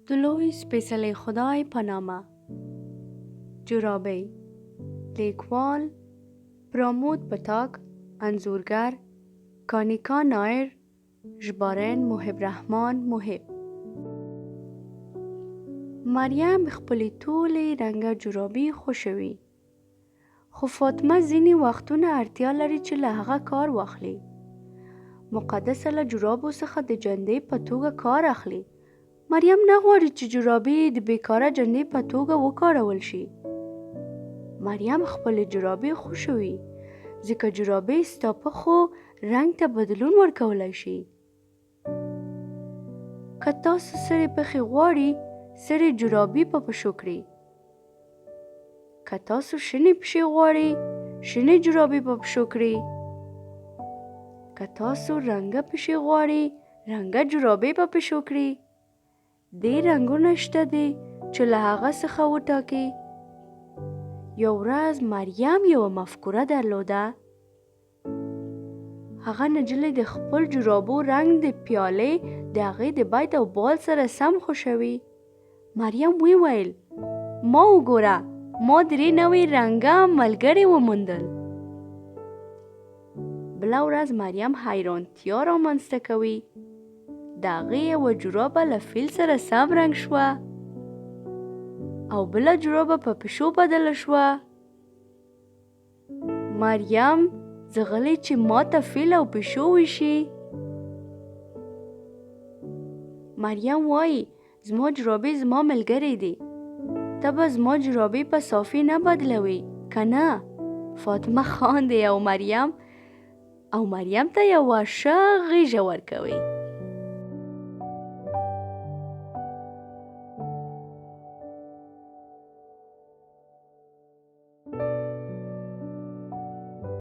د لوی سپېڅلي خدای په نامه. جورابۍ. لیکوال پرامود پتاک، انځورګر کانیکا نایر، ژباړن محب رحمان محب. مریم خپلې ټولې رنګه جورابي خوښوي، خو فاطمه ځینې وختونه اړتیا لري چې له هغه کار واخلي. مقدسه له جورابو څخه د جندې په توګه کار اخلي. مریم نه غواړي چې جورابي د بیکاره جندې په توګه وکارول شي. مریم خپلې جورابي خوښوي ځکه جورابي ستا پښو رنګ ته بدلون ورکولی شي. که تاسو سرې پښې غواړئ، سرې جورابي په پښو کړئ. که تاسو شنې پښې غواړئ، شنې جورابي په پښو کړئ. که تاسو رنګه پښې غواړئ، رنګه جورابي په پښو کړئ. دې رنګونه شته دي چې له هغه څخه وټاکئ. یو ورځ مریم یوه مفکوره درلوده. هغه نجلۍ د خپل جورابو رنګ د پیالې د هغې د بیت او بال سره سم خوښوي. مریم وویل: ما وګوره، ما 3 نوي رنګه ملګري وموندل. بله ورځ مریم حیرانتیا رامنځته کوي. د هغې یوه جورابه له فیل سره سم رنګ شوه او بله جورابه په پیشو بدله شوه. مریم ځغلي چې ماته فیل او پیشو وشي. مریم وایي: زما جورابې زما ملګری دی. ته به زما جورابې په صافي نه بدلوي که نه؟ فاطمه خاندي او مریم ته یوه ښه غېږه ورکوي.